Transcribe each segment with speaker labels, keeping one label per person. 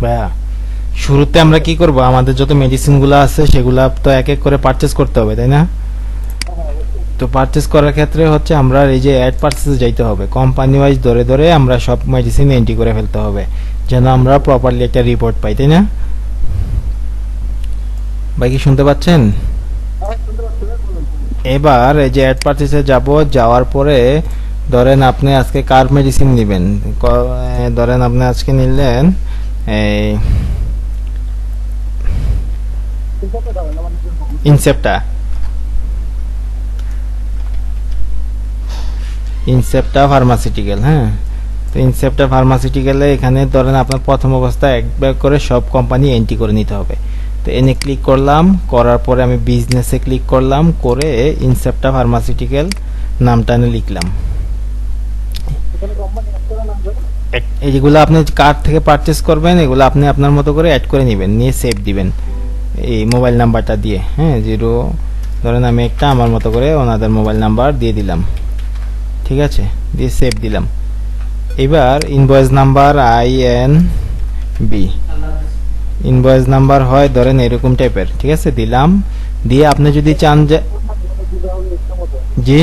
Speaker 1: ভাইয়া শুরুতে আমরা কি করব, আমাদের যত মেডিসিনগুলো আছে সেগুলা তো এক এক করে পারচেজ করতে হবে, তাই না? তো পারচেজ করার ক্ষেত্রে হচ্ছে আমরা এই যে অ্যাড পারচেজে যাইতে হবে, কোম্পানি ওয়াইজ ধরে ধরে আমরা সব মেডিসিন এন্ট্রি করে ফেলতে হবে, যেন আমরা প্রপারলি একটা রিপোর্ট পাই, তাই না? ভাই কি শুনতে পাচ্ছেন? এবার এই যে অ্যাড পারচেজে যাব, যাওয়ার পরে ধরেন আপনি আজকে কার মেডিসিন নেবেন, ধরেন আপনি আজকে নিলেন এই ইনসেপ্টা ইনসেপ্টা ফার্মাসিউটিক্যাল। হ্যাঁ, তো ইনসেপ্টা ফার্মাসিউটিক্যালে এখানে ধরেন আপনার প্রথম অবস্থায় এক ব্যাগ করে সব কোম্পানি এন্ট্রি করে নিতে হবে। তো এনে ক্লিক করলাম, করার পরে আমি বিজনেসে ক্লিক করলাম, করে ইনসেপ্টা ফার্মাসিউটিক্যাল নামটা এনে লিখলাম। এইগুলো আপনি কার্ড থেকে পারচেস করবেন, এগুলো আপনি আপনার মতো করে অ্যাড করে নেবেন, নিয়ে সেভ দিবেন এই মোবাইল নাম্বারটা দিয়ে। হ্যাঁ, 0 ধরেন আমি একটা আমার মতো করে ওনাদের মোবাইল নাম্বার দিয়ে দিলাম, ঠিক আছে, দিয়ে সেভ দিলাম। এবার invoice number INB, invoice number হয় ধরেন এরকম টাইপের, ঠিক আছে, দিলাম। দিয়ে আপনি যদি চান যে জি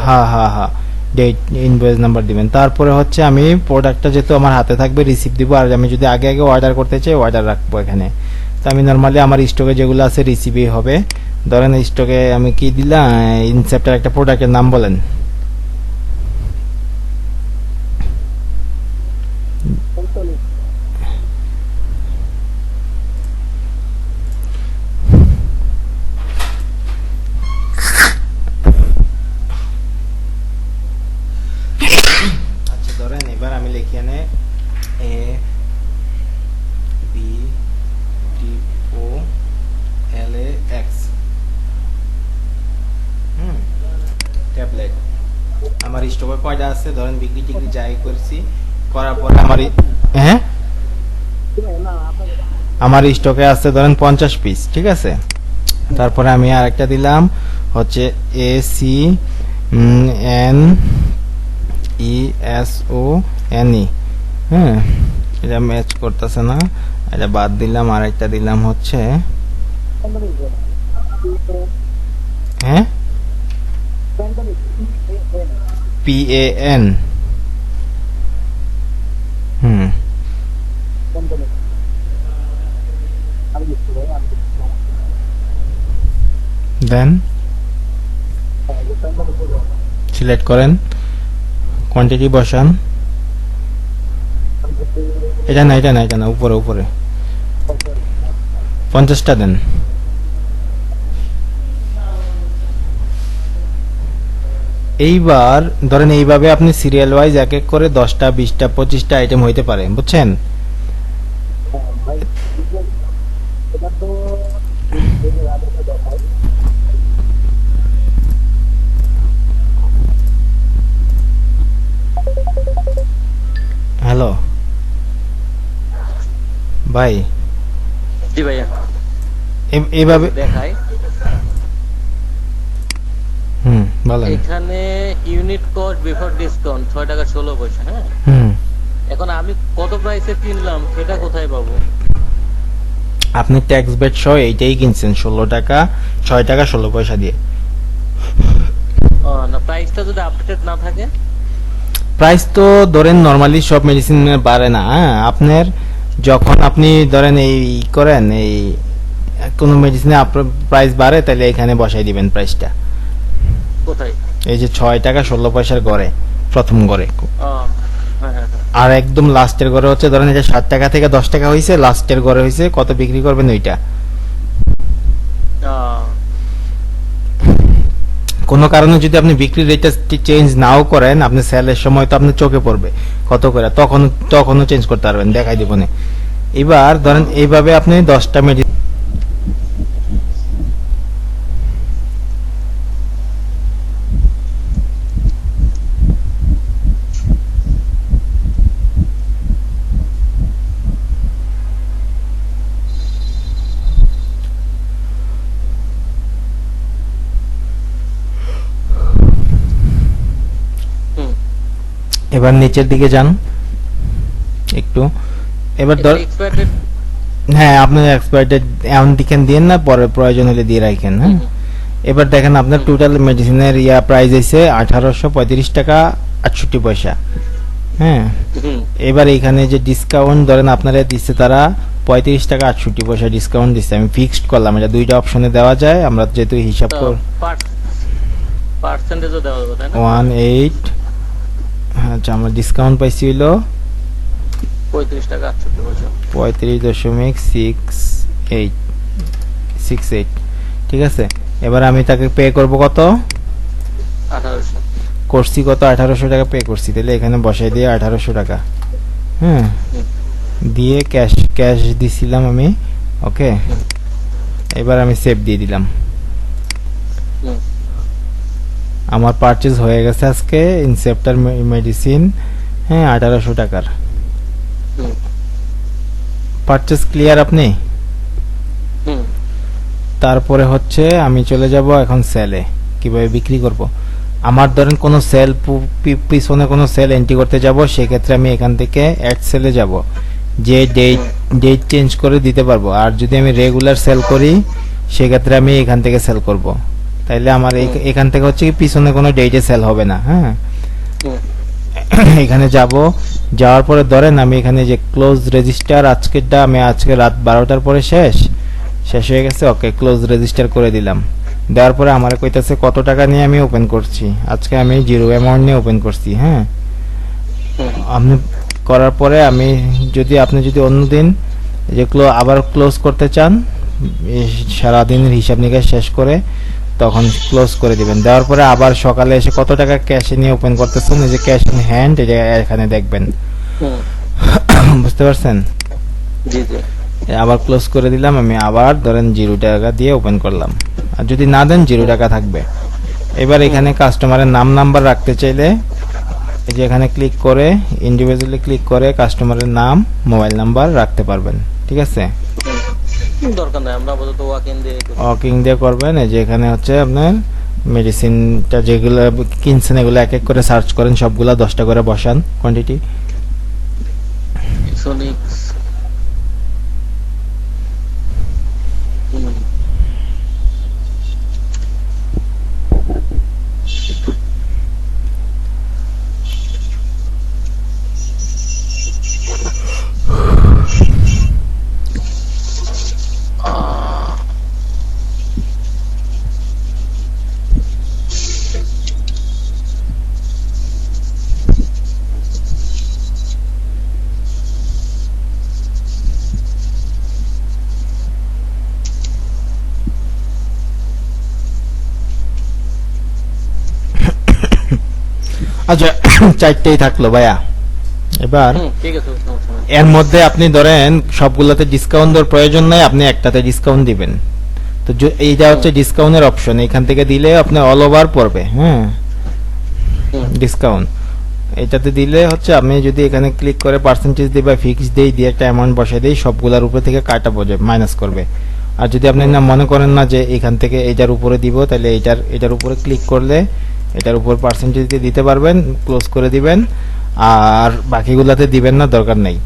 Speaker 1: হ্যাঁ হ্যাঁ হ্যাঁ, ডেট ইনভয়েস নাম্বার দিবেন। তারপরে হচ্ছে আমি প্রোডাক্টটা যেহেতু আমার হাতে থাকবে রিসিভ দিব, আর আমি যদি আগে আগে অর্ডার করতে চাই অর্ডার রাখবো এখানে। তো আমি নর্মালি আমার স্টকে যেগুলো আছে রিসিভই হবে। ধরেন স্টকে আমি কি দিলাম, ইনসেপ্টার একটা প্রোডাক্টের নাম বলেন। আচ্ছা ধরেন এবার আমি লিখি এনে ABTOLAX ট্যাবলেট। আমার স্টকে কয়টা আছে ধরেন, বিক্রি টিক্রি যাই করছি করার পরে হ্যাঁ আমার স্টকে আছে ধরেন 50 পিস, ঠিক আছে। তারপরে আমি আরেকটা দিলাম হচ্ছে ACNESONE। হ্যাঁ, এটা ম্যাচ করতেছে না, এটা বাদ দিলাম। আরেকটা দিলাম হচ্ছে হ্যাঁ PAN। দেন সিলেক্ট করেন, কোয়ান্টিটি বসান। এটা না এটা না এটা না, উপরে উপরে 50টা দেন। এইবার ধরেন এইভাবে আপনি সিরিয়াল ওয়াইজ এক এক করে 10টা 20টা 25টা আইটেম হইতে পারে, বুঝছেন? হ্যালো ভাই,
Speaker 2: জি ভাইয়া,
Speaker 1: এইভাবে
Speaker 2: দেখাই
Speaker 1: বলেন।
Speaker 2: এখানে ইউনিট কস্ট বিফোর ডিসকাউন্ট 6 টাকা 16 পয়সা। হ্যাঁ, এখন আমি কত প্রাইসে কিনলাম সেটা কোথায় পাবো?
Speaker 1: আপনি ট্যাক্স বেট সহ এইটাই কিনছেন 16 টাকা 6 টাকা 16 পয়সা দিয়ে।
Speaker 2: না, প্রাইসটা যদি আপডেটেড না থাকে?
Speaker 1: প্রাইস তো ধরেন নরমালি সব মেডিসিন বাড়ে না। হ্যাঁ, আপনার যখন আপনি ধরেন এই করেন এই কোনো মেডিসিনে আপনার প্রাইস বাড়ে, তাহলে এখানে বসাই দিবেন প্রাইসটা।
Speaker 2: কোথায়?
Speaker 1: এই যে 6 টাকা 16 পয়সার গড়ে, প্রথম গড়ে। আর একদম লাস্টের গড়ে হচ্ছে ধরেন এটা 7 টাকা থেকে 10 টাকা হয়েছে, লাস্টের গড়ে হয়েছে কত বিক্রি করবেন ওইটা। কোনো কারণে যদি আপনি বিক্রির রেটটা চেঞ্জ নাও করেন, আপনি সেলের সময় তো আপনার চোখে পড়বে কত করে, তখনও চেঞ্জ করতে পারবেন, দেখাই দিব না। এবার ধরেন এইভাবে আপনি 10টা মেডিসিন এবার নিচের দিকে যান একটু। এবার
Speaker 2: এক্সপায়ার ডেট
Speaker 1: হ্যাঁ, আপনার এক্সপায়ার এমন দিকেন দিয়ে না, পরে প্রয়োজন হলে দিয়ে রাখেন। হ্যাঁ, এবার দেখেন আপনার টোটাল মেডিসিনের প্রাইস হয়েছে 1835 টাকা 68 পয়সা। হ্যাঁ, এবার এখানে যে ডিসকাউন্ট ধরেন আপনারা দিচ্ছে তারা 35 টাকা 68 পয়সা ডিসকাউন্ট দিচ্ছে। আমি ফিক্সড করলাম, এটা দুইটা অপশনে দেওয়া যায়, আমরা যেহেতু হিসাব কর
Speaker 2: পার্সেন্টেজও দেওয়া যাবে তাই না?
Speaker 1: 18, আচ্ছা আমরা ডিসকাউন্ট পাইছি হলো
Speaker 2: 35 টাকা 68 পয়সা।
Speaker 1: 35.6868, ঠিক আছে। এবার আমি তাকে পে করব কত
Speaker 2: 1800
Speaker 1: করছি, কত 1800 টাকা পে করছি, তাহলে এখানে বসাই দিয়ে 1800 টাকা। হ্যাঁ, দিয়ে ক্যাশ দিছিলাম আমি। ওকে, এবার আমি সেভ দিয়ে দিলাম। আমার পারচেজ হয়ে গেছে আজকে ইনসেপ্টার মেডিসিন, হ্যাঁ 1800 টাকার পারচেজ ক্লিয়ার আপনি। তারপরে হচ্ছে আমি চলে যাব এখন সেলে, কিভাবে বিক্রি করব। আমার ধরেন কোনো সেল পিছনে কোনো সেল এন্ট্রি করতে যাব, সেক্ষেত্রে আমি এখান থেকে অ্যাড সেলে যাব, যে ডেট চেঞ্জ করে দিতে পারবো। আর যদি আমি রেগুলার সেল করি সেক্ষেত্রে আমি এখান থেকে সেল করব, তাইলে আমার এখান থেকে হচ্ছে কি পিছনে কোনো ডেটে সেল হবে না। হ্যাঁ, এখানে যাব, যাওয়ার পরে ধরেন আমি এখানে যে ক্লোজ রেজিস্টার আজকেরটা আমি আজকে রাত 12টার পরে শেষ হয়ে গেছে। ওকে, ক্লোজ রেজিস্টার করে দিলাম। দেওয়ার পরে আমার কইতাছে কত টাকা নিয়ে আমি ওপেন করছি, আজকে আমি 0 অ্যামাউন্ট নিয়ে ওপেন করছি। হ্যাঁ, আপনি করার পরে আপনি যদি অন্যদিন যে আবার ক্লোজ করতে চান, সারাদিনের হিসাব নিকাশ শেষ করে তখন ক্লোজ করে দিবেন। দেওয়ার পরে আবার সকালে এসে কত টাকা ক্যাশে নিয়ে ওপেন করতেছেন, এই যে ক্যাশ ইন হ্যান্ড, এটা এখানে দেখবেন। বুঝতে পারছেন?
Speaker 2: জি জি।
Speaker 1: আবার ক্লোজ করে দিলাম আমি, আবার ধরেন 0 টাকা দিয়ে ওপেন করলাম। আর যদি না দেন 0 টাকা থাকবে। এবার এখানে কাস্টমারের নাম নাম্বার রাখতে চাইলে এই যে এখানে ক্লিক করে ইন্ডিভিজুয়ালি ক্লিক করে কাস্টমারের নাম মোবাইল নাম্বার রাখতে পারবেন। ঠিক আছে,
Speaker 2: দরকার নাই, আমরা আপাতত
Speaker 1: ওয়াকিং দিয়ে করবেন। এই যে এখানে হচ্ছে আপনার মেডিসিনটা যেগুলো কিনছেন এগুলো এক এক করে সার্চ করেন, সবগুলা 10টা করে বসান কোয়ান্টিটি।
Speaker 2: সোনিক্স
Speaker 1: আচ্ছা, 4টেই থাকলো ভাইয়া। এবার
Speaker 2: ঠিক আছে, সমস্যা নাই।
Speaker 1: এর মধ্যে আপনি ধরেন সবগুলোতে ডিসকাউন্ট দেওয়ার প্রয়োজন নাই, আপনি একটাতে ডিসকাউন্ট দিবেন। তো এইটা হচ্ছে ডিসকাউন্টের অপশন, এখান থেকে দিলে আপনি অল ওভার পড়বে। হ্যাঁ, ডিসকাউন্ট এটাতে দিলে হচ্ছে আমি যদি এখানে ক্লিক করে পার্সেন্টেজ দিই বা ফিক্স দেই, দিয়ে একটা অ্যামাউন্ট বসাই দেই, সবগুলোর উপরে থেকে কাটা পড়ে মাইনাস করবে। আর যদি আপনি না মনে করেন না যে এখান থেকে এটার উপরে দিব, তাহলে এটার উপরে ক্লিক করলে এটার উপর পার্সেন্টেজ দিয়ে দিতে পারবেন, ক্লোজ করে দিবেন। আর বাকিগুলাতে দিবেন না, দরকার নেই।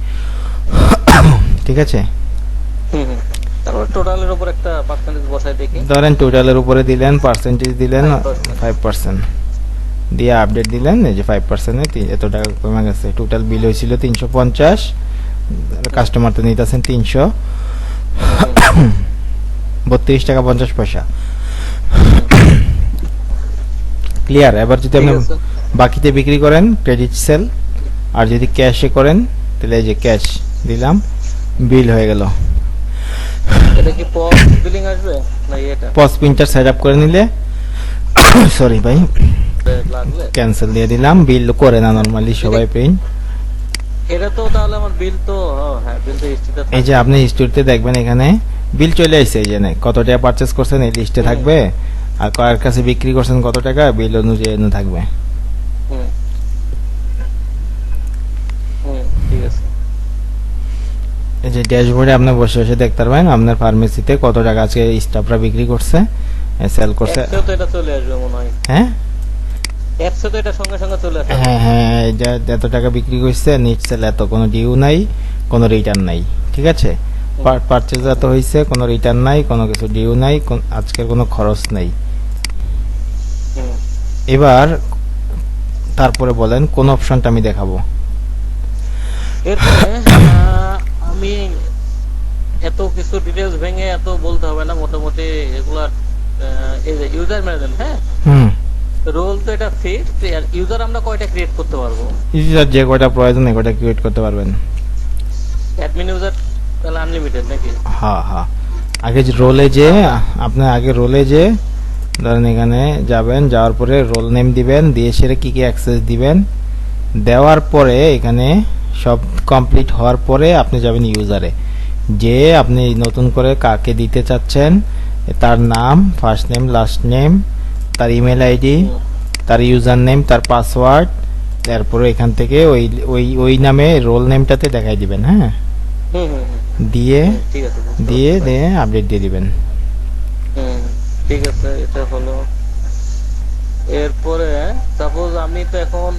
Speaker 1: ঠিক আছে,
Speaker 2: তারপর টোটালের উপর একটা পার্সেন্টেজ বসাই দেখি।
Speaker 1: ধরেন টোটালের উপরে দিলেন, পার্সেন্টেজ দিলেন 5%, দিয়ে আপডেট দিলেন, এই যে 5% এত টাকা কমে গেছে। টোটাল বিল হয়েছিল 350, কাস্টমার তো নিতেছেন 332 টাকা 50 পয়সা। ক্লিয়ার? এবার যদি আপনি বাকিতে বিক্রি করেন ক্রেডিট সেল, আর যদি ক্যাশে করেন তাহলে এই যে ক্যাশ দিলাম, বিল হয়ে গেল।
Speaker 2: এটা কি পজ বিলিং আসবে না এটা?
Speaker 1: পজ প্রিন্টার সেটআপ করে নিলে সরি ভাই,
Speaker 2: লাগলে
Speaker 1: ক্যান্সেল দিয়ে দিলাম। বিল করে না নরমালি সবাই প্রিন্ট।
Speaker 2: এটা তো তাহলে আমার বিল তো হ্যাঁ, বিল তো হিস্ট্রিতে
Speaker 1: এই যে আপনি হিস্ট্রিতে দেখবেন এখানে বিল চলে আসছে, এই যে কত টাকা পারচেজ করছেন এই লিস্টে থাকবে, আর কার কাছে বিক্রি করছেন কত টাকা বিল অনুযায়ী থাকবে।
Speaker 2: ঠিক আছে।
Speaker 1: এই যে ড্যাশবোর্ডে আপনি বসে বসে দেখতে পারবেন আপনার ফার্মেসিতে কত টাকা আজকে স্টাফরা বিক্রি করছে, সেল করছে।
Speaker 2: তো এটা চলে আসবে মনে হয়।
Speaker 1: হ্যাঁ,
Speaker 2: অ্যাপসে তো এটা সঙ্গে সঙ্গে চলে আসে।
Speaker 1: হ্যাঁ হ্যাঁ, এটা এত টাকা বিক্রি করছে, নিট সেল এত, কোনো ডিউ নাই, কোনো রিটার্ন নাই, ঠিক আছে। পারচেজ এত হয়েছে, কোনো রিটার্ন নাই, কোনো কিছু ডিউ নাই, আজকের কোনো খরচ নাই।
Speaker 2: হুম।
Speaker 1: এবার তারপরে বলেন কোন অপশনটা আমি দেখাবো।
Speaker 2: এরপরে আমি এত কিছু ডিটেলস ভেঙে এত বলতে হবে না, মোটামুটি এগুলা এই যে ইউজার ম্যানেজমেন্ট, হ্যাঁ,
Speaker 1: হুম,
Speaker 2: রোল তো এটা ফিক্সড। আর ইউজার আমরা কয়টা ক্রিয়েট করতে পারবো?
Speaker 1: ইউজার যে কয়টা প্রয়োজন এই কয়টা ক্রিয়েট করতে পারবেন।
Speaker 2: অ্যাডমিন ইউজার তাহলে আনলিমিটেড নাকি?
Speaker 1: হ্যাঁ হ্যাঁ, আগে রোলে যে আপনার আগে রোলে যে ধরেন এখানে যাবেন, যাওয়ার পরে রোল নেম দিবেন, দিয়ে সেটা কি কি অ্যাক্সেস দিবেন, দেওয়ার পরে এখানে সব কমপ্লিট হওয়ার পরে আপনি যাবেন ইউজারে, যে আপনি নতুন করে কাকে দিতে চাচ্ছেন, তার নাম, ফার্স্ট নেম, লাস্ট নেম, তার ইমেল আইডি, তার ইউজার নেম, তার পাসওয়ার্ড, তারপরে এখান থেকে ওই ওই ওই নামে রোল নেমটাতে দেখাই দিবেন। হ্যাঁ,
Speaker 2: হুম হুম হুম,
Speaker 1: দিয়ে
Speaker 2: ঠিক আছে,
Speaker 1: দিয়ে দিয়ে আপডেট দিয়ে দিবেন।
Speaker 2: হুম, ঠিক আছে, এটা হলো। এরপরে সাপোজ আমি তো এখন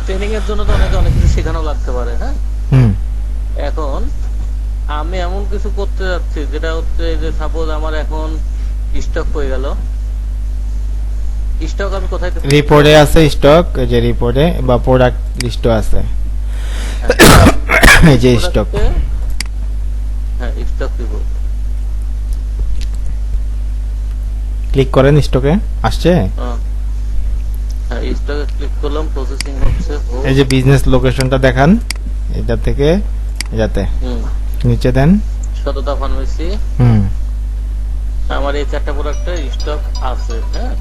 Speaker 2: ট্রেনিং এর জন্য তো অনেক অনেক কিছু শেখানো লাগতে পারে, হ্যাঁ।
Speaker 1: হুম,
Speaker 2: এখন আমি এমন কিছু করতে যাচ্ছি যেটা হচ্ছে যে সাপোজ আমার এখন স্টক হয়ে গেল, স্টক আমি কোথায় থেকে-
Speaker 1: রিপোর্টে আছে স্টক, যে রিপোর্টে বা প্রোডাক্ট লিস্টও আছে, এই যে স্টক।
Speaker 2: হ্যাঁ, স্টক রিপোর্ট
Speaker 1: ক্লিক করেন, স্টকে আসছে।
Speaker 2: হ্যাঁ, স্টকে ক্লিক করলাম, প্রসেসিং হচ্ছে।
Speaker 1: এই যে বিজনেস লোকেশনটা দেখান, এটা থেকে এটাতে
Speaker 2: হুম,
Speaker 1: নিচে দেন।
Speaker 2: সততা ফার্মেসি,
Speaker 1: হুম,
Speaker 2: আমার এই 4টা প্রোডাক্টের স্টক আছে, হ্যাঁ।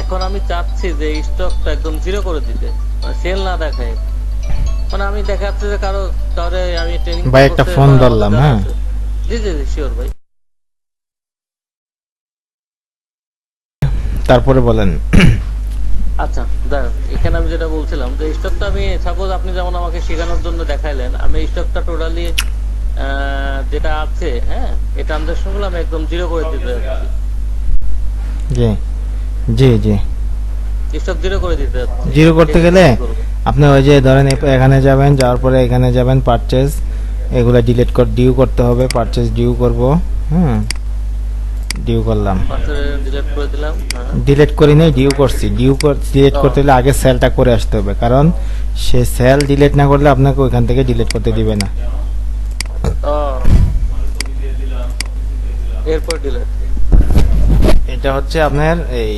Speaker 2: এখন আমি চাচ্ছি যে স্টকটা একদম জিরো করে দিতে, মানে সেল না দেখায়। মানে আমি দেখাচ্ছি যে কারো আমি ট্রেনিং
Speaker 1: ভাই, একটা ফোন ধরলাম, হ্যাঁ।
Speaker 2: জি জি জি, শিওর ভাই।
Speaker 1: তারপরে বলেন।
Speaker 2: আচ্ছা, দাঁড়ান, এখানে আমি যেটা বলছিলাম যে স্টকটা আমি সাপোজ আপনি যেমন আমাকে শেখানোর জন্য দেখাইলেন, আমি স্টকটা টোটালি যেটা আছে, হ্যাঁ, এই ট্রানজাকশন গুলো আমি একদম জিরো করে দিতে যাচ্ছি।
Speaker 1: জি জি জি,
Speaker 2: স্টক জিরো করে দিতে যাচ্ছি।
Speaker 1: জিরো করতে গেলে
Speaker 2: কি করবো?
Speaker 1: আপনি ওই যে ধরেন এখানে যাবেন, যাওয়ার পরে এখানে যাবেন পারচেজ, এগুলা ডিলিট ডিউ করতে হবে, পারচেজ ডিউ করব। হুম, ডিউ করলাম,
Speaker 2: ডিলিট করে দিলাম, হ্যাঁ।
Speaker 1: ডিলিট করি নাই, ডিউ করছি। ডিলিট করতে হলে আগে সেলটা করে আসতে হবে, কারণ সে সেল ডিলিট না করলে আপনাকে ওইখান থেকে ডিলিট করতে দিবে না।
Speaker 2: ও, এরপর ডিলিট,
Speaker 1: এটা হচ্ছে আপনার এই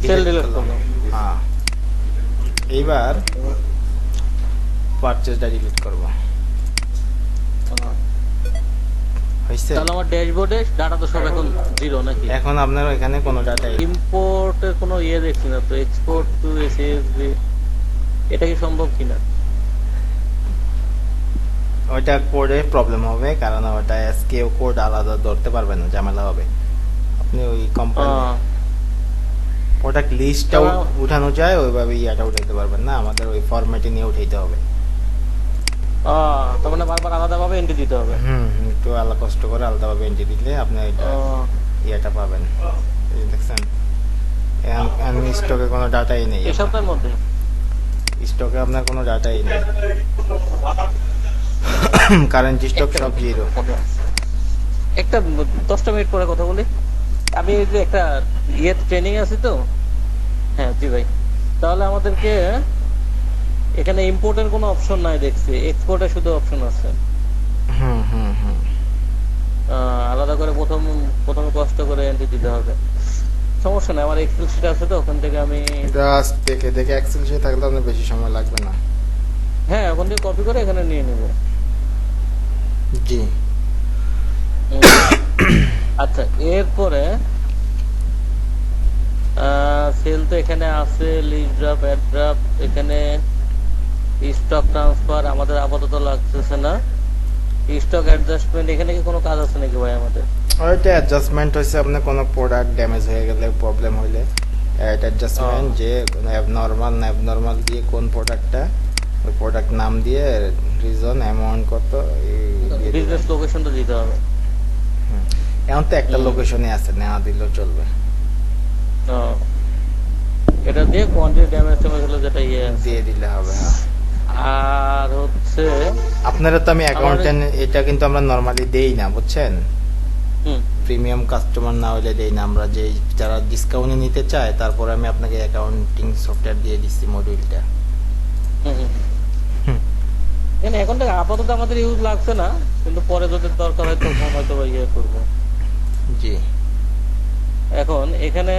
Speaker 2: সেল ডিলিট করলাম।
Speaker 1: হ্যাঁ, এইবার পারচেজটা ডিলিট করব। হইছে?
Speaker 2: তাহলে আমার ড্যাশবোর্ডে ডাটা তো সব এখন জিরো নাকি?
Speaker 1: এখন আপনার এখানে কোনো ডাটা,
Speaker 2: ইম্পোর্টের কোনো ইয়ে দেখছি না তো, এক্সপোর্ট টু এসএসবি, এটা কি সম্ভব কিনা?
Speaker 1: ওইটা কোডে প্রবলেম হবে, কারণ ওটা এসকেও কোড আলাদা ধরতে পারবে না, ঝামেলা হবে। আপনি ওই কোম্পানি প্রোডাক্ট লিস্টটা উঠানো যায় ওইভাবে ইয়াটা উঠাইতে পারবেন না, আমাদের ওই ফরম্যাটে নিয়ে উঠাইতে হবে।
Speaker 2: তার মানে বারবার আলাদাভাবে এন্ট্রি দিতে হবে।
Speaker 1: একটু আলাদা কষ্ট করে আলাদাভাবে এন্ট্রি দিলে আপনি এটা ইয়াটা পাবেন। এই যে দেখছেন, এখন স্টকে কোনো ডাটাই নেই,
Speaker 2: এই সপ্তাহের মধ্যে
Speaker 1: স্টকে আপনার কোনো ডাটাই নেই, কারেন্ট স্টক সব জিরো।
Speaker 2: একটা 10টা মিনিট পরে কথা বলি। আমি এই যে একটা ইয়ে ট্রেনিং আছি তো, হ্যাঁ জি ভাই। তাহলে আমাদেরকে এখানে ইম্পোর্টের কোনো অপশন নাই দেখছি, এক্সপোর্টের শুধু অপশন আছে।
Speaker 1: হুম হুম হুম,
Speaker 2: আলাদা করে প্রথমে কষ্ট করে এন্ট্রি দিতে হবে। সমস্যা নাই, আমার এক্সেল শিট আছে তো, ওখান থেকে আমি
Speaker 1: জাস্ট দেখে দেখে এক্সেল শিটে থাকলে আপনার বেশি সময় লাগবে না।
Speaker 2: হ্যাঁ ওখান থেকে কপি করে এখানে নিয়ে নেব।
Speaker 1: জি,
Speaker 2: আচ্ছা, এরপরে সেল তো এখানে আছে, লিস্ট ড্রাফট, অ্যাড ড্রাফট, এখানে স্টক ট্রান্সফার আমাদের আপাতত লাগতেছে না। স্টক অ্যাডজাস্টমেন্ট, এখানে কি কোনো কাজ আছে নাকি ভাই আমাদের?
Speaker 1: ওইটা অ্যাডজাস্টমেন্ট হচ্ছে আপনার কোনো প্রোডাক্ট ড্যামেজ হয়ে গেলে, প্রবলেম হইলে এটা অ্যাডজাস্টমেন্ট, যে নরমাল না অ্যাবনরমাল দিয়ে কোন প্রোডাক্টটা, ওই প্রোডাক্ট নাম দিয়ে রিজন, অ্যামাউন্ট কত,
Speaker 2: বিজনেস লোকেশনটা দিতে হবে।
Speaker 1: এখন তো একটা লোকেশনে আছে, নেওয়া দিলেও চলবে।
Speaker 2: ও, এটা দিয়ে কোয়ান্টিটি ড্যামেজ ট্যামেজ হলে যেটা ইয়ে আছে।
Speaker 1: দিয়ে দিলে হবে। হ্যাঁ,
Speaker 2: আর হচ্ছে
Speaker 1: আপনারা তো আমি অ্যাকাউন্টেন্ট, এটা কিন্তু আমরা নরমালি দেই না, বুঝছেন?
Speaker 2: হুম,
Speaker 1: প্রিমিয়াম কাস্টমার না হলে দেই না আমরা, যে যারা ডিসকাউন্টে নিতে চায় তারপরে আমি আপনাকে অ্যাকাউন্টিং সফটওয়্যার দিয়ে দিচ্ছি মডিউলটা।
Speaker 2: হুম, হুম।
Speaker 1: হুম।
Speaker 2: এখানে এখন থেকে আপাতত আমাদের ইউজ লাগছে না, কিন্তু পরে যদি দরকার হয় তখন হয়তো বা ইয়ে করবো।
Speaker 1: জি,
Speaker 2: এখন এখানে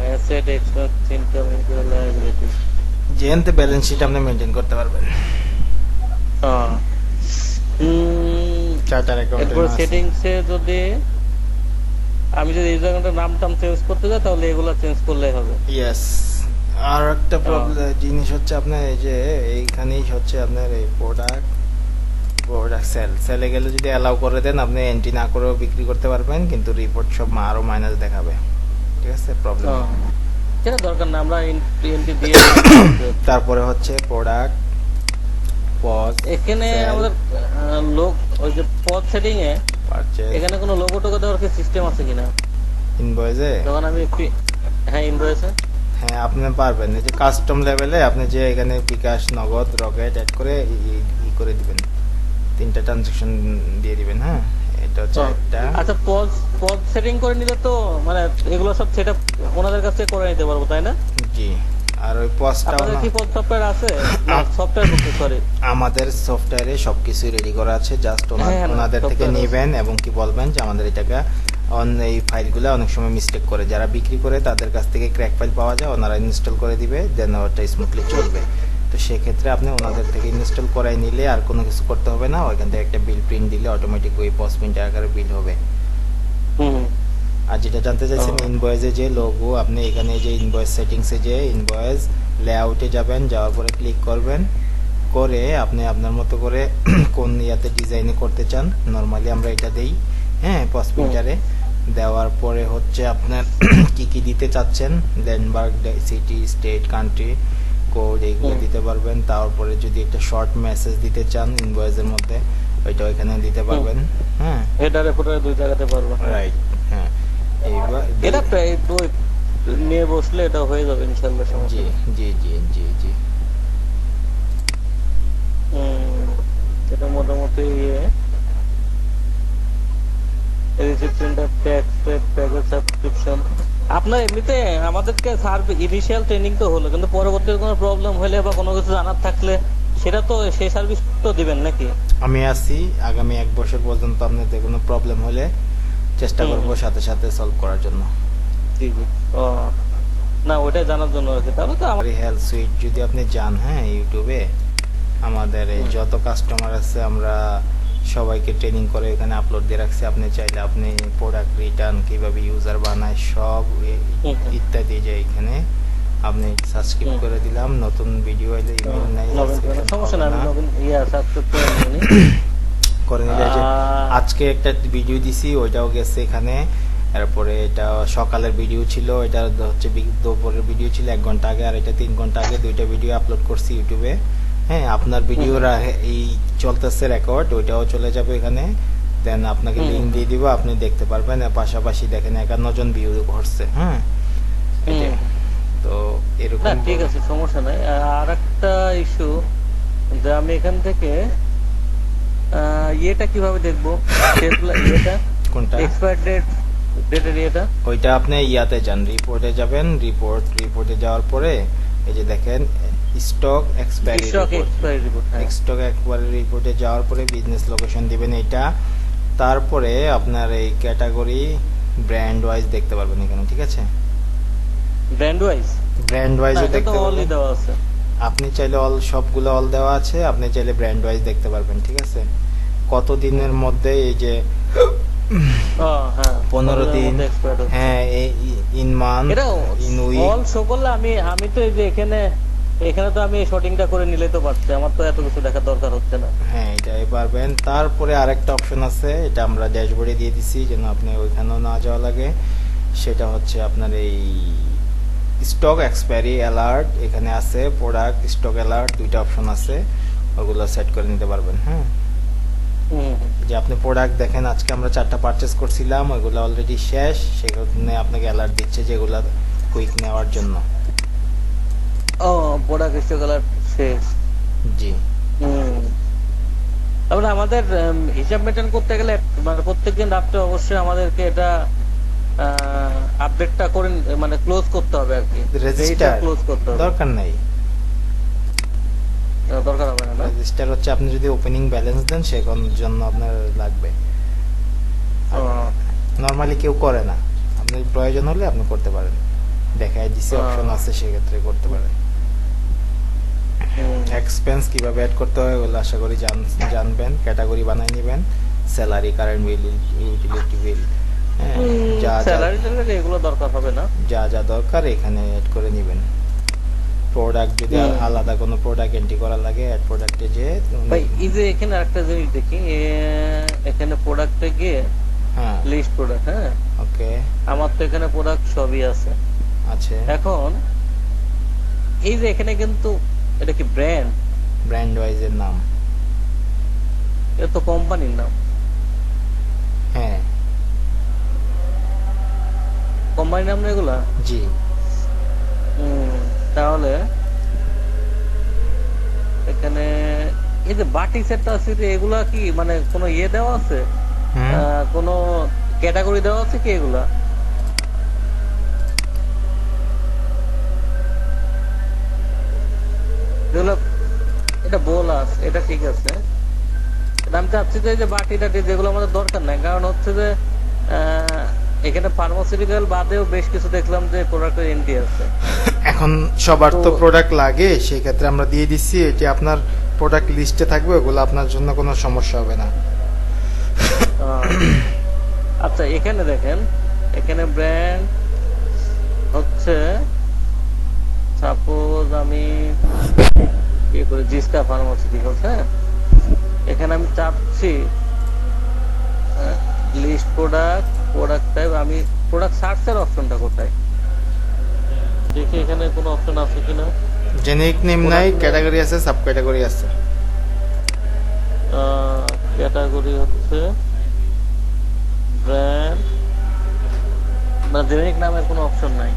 Speaker 2: অ্যাসেট, এক্সপেন্স, ইনকাম, লায়াবিলিটি।
Speaker 1: যেহেতু ব্যালেন্স শিট আপনি মেনটেন করতে পারবেন। চার্টার
Speaker 2: এরপর
Speaker 1: অ্যাকাউন্টেন্ট আছে।
Speaker 2: সেটিংসে যদি আমি যদি ইউজার অ্যাকাউন্টের নাম টাম চেঞ্জ করতে যাই তাহলে এগুলো চেঞ্জ করলেই হবে।
Speaker 1: ইয়েস। আর একটা প্রবলেম জিনিস হচ্ছে আপনার এই যে এইখানেই হচ্ছে আপনার এই প্রোডাক্ট সেলে গেলে যদি অ্যালাউ করে দেন আপনি এন্ট্রি না করেও বিক্রি করতে পারবেন, কিন্তু রিপোর্ট সব আরো মাইনাস দেখাবে। ঠিক আছে, প্রবলেম।
Speaker 2: সেটা দরকার না, আমরা এন্ট্রি দিয়ে
Speaker 1: তারপরে হচ্ছে প্রোডাক্ট পজ,
Speaker 2: এখানে আমাদের লোক ওই যে পদ সেটিং এ
Speaker 1: পারচেজ,
Speaker 2: এখানে কোনো লোগো টোগো দেওয়ার কি সিস্টেম আছে কিনা?
Speaker 1: ইনভয়েসে।
Speaker 2: যখন আমি হ্যাঁ ইনভয়েসে
Speaker 1: হ্যাঁ, আপনি পারবেন। এই যে কাস্টম লেভেলে আপনি যে এখানে বিকাশ, নগদ, রকেট অ্যাড করে ই করে দিবেন, 3টা ট্রানজাকশন দিয়ে দিবেন। হ্যাঁ, এটা হচ্ছে একটা।
Speaker 2: আচ্ছা, পদ সেটিং করে নিলে তো মানে এগুলো সব সেটআপ ওনাদের কাছ থেকে করে নিতে পারবো, তাই না?
Speaker 1: জি। আর ওই পজটা
Speaker 2: আপনাদের কি পদ সফটওয়্যার আছে? সফটওয়্যার বলতে সরি,
Speaker 1: আমাদের সফটওয়্যারে সবকিছু রেডি করা আছে, জাস্ট
Speaker 2: হ্যাঁ,
Speaker 1: ওনাদের থেকে
Speaker 2: software আছে।
Speaker 1: নেবেন এবং কি বলবেন যে আমাদের এই টাকা এই ফাইলগুলো অনেক সময় মিস্টেক করে, যারা বিক্রি করে তাদের কাছ থেকে ক্র্যাক ফাইল পাওয়া যায়, ওনারা ইনস্টল করে দিবে, দেন ওটা স্মুথলি চলবে। তো সেক্ষেত্রে আপনি ওনাদের থেকে ইনস্টল করাই নিলে আর কোনো কিছু করতে হবে না, ওইখান থেকে একটা বিল প্রিন্ট দিলে অটোমেটিক ওই পজ প্রিন্ট আকারে বিল হবে।
Speaker 2: হুম,
Speaker 1: আর যেটা জানতে চাইছেন ইনভয়েসে যে লোগো, আপনি এখানে যে ইনভয়েস সেটিংসে যে ইনভয়েস লেআউটে যাবেন, যাওয়ার পরে ক্লিক করবেন, করে আপনি আপনার মতো করে কোন ইয়াতে ডিজাইনে করতে চান, নরমালি আমরা এটা দেই। হ্যাঁ, পজ প্রিন্টারে দেওয়ার পরে হচ্ছে আপনার কি কি দিতে চাচ্ছেন, landmark, city, state, country code, এইগুলো দিতে পারবেন। তারপরে যদি একটা শর্ট মেসেজ দিতে চান ইনভয়েসের মধ্যে, ওইটা এখানে দিতে পারবেন। হ্যাঁ,
Speaker 2: হেডারে ফুটারে দুই জায়গাতে পারবো।
Speaker 1: রাইট। হ্যাঁ, এইবার
Speaker 2: এটা প্রায় দুই নিয়ে বসলে এটা হয়ে যাবে ইনশাআল্লাহ।
Speaker 1: জি জি জি জি জি।
Speaker 2: এটা মোটামুটি সাবস্ক্রিপশন আপনার এমনিতে আমাদেরকে ইনিশিয়াল ট্রেনিং তো হলো, কিন্তু পরবর্তী কোনো প্রবলেম হলে বা কোনো কিছু জানার থাকলে সেটা তো সেই সার্ভিস তো দিবেন নাকি?
Speaker 1: আমি আছি আগামী 1 বছর পর্যন্ত, আপনাদের কোনো প্রবলেম হলে চেষ্টা করবো সাথে সাথে সলভ করার জন্য।
Speaker 2: জি জি। ও না, ওইটাই জানার জন্য আর কি। তাহলে তো আমার
Speaker 1: হেলথ সুইট যদি আপনি যান, হ্যাঁ, ইউটিউবে আমাদের এই যত কাস্টমার আছে আমরা সবাইকে ট্রেনিং করে এখানে আপলোড দিয়ে রাখছি। আপনি চাইলে আপনি প্রোডাক্ট রিটার্ন কিভাবে ইউজার বানায় সব ইত্যাদি যে এখানে আপনি সাবস্ক্রাইব করে দিলাম, নতুন ভিডিও এলে ইমেল নাই,
Speaker 2: সমস্যা না, আমি নতুন সাবস্ক্রাইব করে নিই
Speaker 1: করে নিলে। যে আজকে একটা ভিডিও দিছি ওইটাও গেছে এখানে, তারপরে এটা সকালের ভিডিও ছিল, এটা হচ্ছে দুপুরের ভিডিও ছিল 1 ঘন্টা আগে, আর এটা 3 ঘন্টা আগে, 2টা ভিডিও আপলোড করছি ইউটিউবে। হ্যাঁ, আপনার ভিডিওর এই চলতেছে রেকর্ড, ওইটাও চলে যাবে এখানে, দেন আপনাকে লিংক দিয়ে দিব, আপনি দেখতে পারবেন। আর পাশাপাশি দেখেন 51 জন ভিউ ঘটছে। হ্যাঁ, তো এরকম।
Speaker 2: না ঠিক আছে, সমস্যা নাই। আর একটা ইস্যু যে আমি এখান থেকে ইয়েটা কিভাবে দেখবো, ইয়েটা
Speaker 1: কোনটা?
Speaker 2: এক্সপায়ার ডেটের ইয়েটা।
Speaker 1: ওইটা আপনি ইয়াতে যান, রিপোর্টে যাবেন, রিপোর্টে যাওয়ার পরে এই যে দেখেন stock expiry report, stock expiry রিপোর্টে যাওয়ার পরে বিজনেস লোকেশন দিবেন এটা, তারপরে আপনার এই ক্যাটাগরি ব্র্যান্ড ওয়াইজ দেখতে পারবেন এখানে। ঠিক আছে,
Speaker 2: ব্র্যান্ড ওয়াইজ
Speaker 1: দেখতে পারবেন।
Speaker 2: দেওয়া আছে,
Speaker 1: আপনি চাইলে সবগুলো অল দেওয়া আছে, আপনি চাইলে ব্র্যান্ড ওয়াইজ দেখতে পারবেন। ঠিক আছে, কত দিনের মধ্যে, এই যে 15 দিন, হ্যাঁ, ইন মান্থ,
Speaker 2: এটা
Speaker 1: ইন উইক,
Speaker 2: অল শো করলে আমি তো এই যে এখানে তো আমি শর্টিংটা করে নিলে তো পারছি, আমার তো এত কিছু দেখার দরকার হচ্ছে না।
Speaker 1: হ্যাঁ, এটাই পারবেন। তারপরে আরেকটা অপশন আছে, এটা আমরা ড্যাশবোর্ডে দিয়ে দিছি যেন আপনি ওইখানেও না যাওয়া লাগে, সেটা হচ্ছে আপনার এই স্টক এক্সপায়ারি অ্যালার্ট এখানে আছে, প্রোডাক্ট স্টক অ্যালার্ট, 2টা অপশন আছে, ওগুলো সেট করে নিতে পারবেন। হ্যাঁ, যে আপনি প্রোডাক্ট দেখেন আজকে আমরা 4টা পারচেজ করছিলাম, ওইগুলো অলরেডি শেষ, সেখানে আপনাকে অ্যালার্ট দিচ্ছে যে এগুলা কুইক নেওয়ার জন্য।
Speaker 2: ও প্রোডাক্ট স্টক কালার শেষ।
Speaker 1: জি
Speaker 2: তারপরে আমাদের হিসাব মেনটেন করতে গেলে মানে প্রত্যেকদিন রাত্রে অবশ্যই আমাদেরকে এটা আপডেটটা করে মানে ক্লোজ করতে হবে আর কি।
Speaker 1: রেজিস্টার
Speaker 2: ক্লোজ করতে হবে,
Speaker 1: দরকার নাই,
Speaker 2: দরকার হবে না।
Speaker 1: রেজিস্টার হচ্ছে আপনি যদি ওপেনিং ব্যালেন্স দেন সেখান জন্য আপনার লাগবে, নরমালি কেউ করে না, আপনার প্রয়োজন হলে আপনি করতে পারেন, দেখায় দিছি অপশন আছে সেক্ষেত্রে করতে পারেন। এক্সপেন্স কিভাবে অ্যাড করতে হয় ওগুলো আশা করি জানবেন, ক্যাটাগরি বানাই নেবেন, salary, current bill, utility bill, যা
Speaker 2: এগুলো দরকার হবে না,
Speaker 1: যা যা দরকার এখানে অ্যাড করে নেবেন। প্রোডাক্ট যদি আলাদা কোনো প্রোডাক্ট এন্ট্রি করা লাগে অ্যাড প্রোডাক্টে যে
Speaker 2: ভাই এই যে এখানে আরেকটা জিনিস দেখি, এখানে প্রোডাক্টে গিয়ে
Speaker 1: হ্যাঁ
Speaker 2: লিস্ট প্রোডাক্ট, হ্যাঁ
Speaker 1: ওকে,
Speaker 2: আমার তো এখানে প্রোডাক্ট সবই আছে।
Speaker 1: আছে
Speaker 2: এখন এই যে এখানে কিন্তু এটা কি
Speaker 1: ব্র্যান্ড ওয়াইজ এর নাম,
Speaker 2: এটা তো কোম্পানির নাম,
Speaker 1: হ্যাঁ
Speaker 2: কোম্পানির নাম না এগুলা?
Speaker 1: জি
Speaker 2: তাহলে এখানে এই যে বাটি সেটটা আছে এগুলা কি মানে কোনো ইয়ে দেওয়া আছে, কোনো ক্যাটাগরি দেওয়া আছে কি এগুলা? এগুলো এটা বোলাস, এটা ঠিক আছে, এটা আমি চাচ্ছি যে বাটি টাটি যেগুলো আমাদের দরকার নাই, কারণ হচ্ছে যে এখানে ফার্মাসিউটিক্যাল বাদেও বেশ কিছু দেখলাম যে প্রোডাক্টের এন্ট্রি আছে।
Speaker 1: এখন সবার তো প্রোডাক্ট লাগে, সেই ক্ষেত্রে আমরা দিয়ে দিচ্ছি, এটি আপনার প্রোডাক্ট লিস্টে থাকবে, ওগুলো আপনার জন্য কোনো সমস্যা হবে না।
Speaker 2: আচ্ছা এখানে দেখেন, এখানে ব্র্যান্ড হচ্ছে সাপোজ আমি কি করি জিস্কা ফার্মাসিউটিক্যালস, হ্যাঁ এখানে আমি চাচ্ছি লিস্ট প্রোডাক্ট টাইপ, আমি প্রোডাক্ট সার্চের অপশনটা কোথায় দেখি, এখানে কোনো অপশন আছে কিনা?
Speaker 1: জেনেরিক নেম নাই, ক্যাটাগরি আছে, সাব ক্যাটাগরি আছে।
Speaker 2: ক্যাটাগরি হচ্ছে ব্র্যান্ড, না জেনেরিক নামের কোনো অপশন নাই,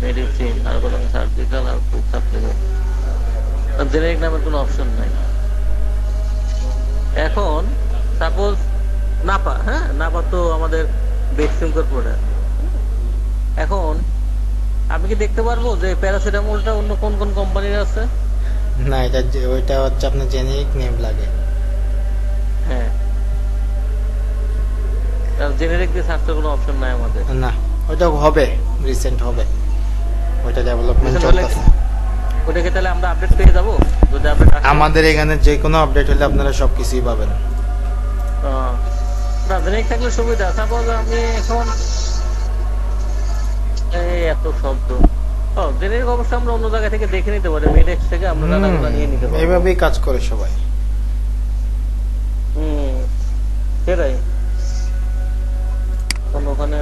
Speaker 2: মেডিসিন আর কোনো সার্জিক্যাল আর ফুড সাপ্লিমেন্ট, জেনেরিক নামের কোনো অপশন নাই। এখন সাপোজ নাপা, হ্যাঁ নাপা তো আমাদের বেক্সিমকোর প্রোডাক্ট, এখন আমি কি দেখতে পারবো যে প্যারাসিটামলটা অন্য কোন কোন কোম্পানির আছে?
Speaker 1: না, এটা ওইটা হচ্ছে আপনার জেনেরিক নেম লাগে,
Speaker 2: হ্যাঁ জেনেরিক দিয়ে সার্চের কোনো অপশন নাই আমাদের।
Speaker 1: না ওইটা হবে, রিসেন্ট হবে, ওইটা ডেভেলপমেন্ট চলতেছে।
Speaker 2: ওটাকে তাহলে আমরা আপডেট পেয়ে যাবো যদি আপডেট
Speaker 1: আমাদের এখানে যে কোনো আপডেট হলে আপনারা সবকিছুই পাবেন।
Speaker 2: না জেনেরিক থাকলে সুবিধা, সাপোজ আমি এখন এত শব্দ, জেনেরিক অবশ্য আমরা অন্য জায়গা থেকে দেখে নিতে পারি, মিডেক্স থেকে আমরা ডাটাগুলো নিয়ে নিতে পারি,
Speaker 1: এইভাবেই কাজ করে সবাই।
Speaker 2: সেটাই ওখানে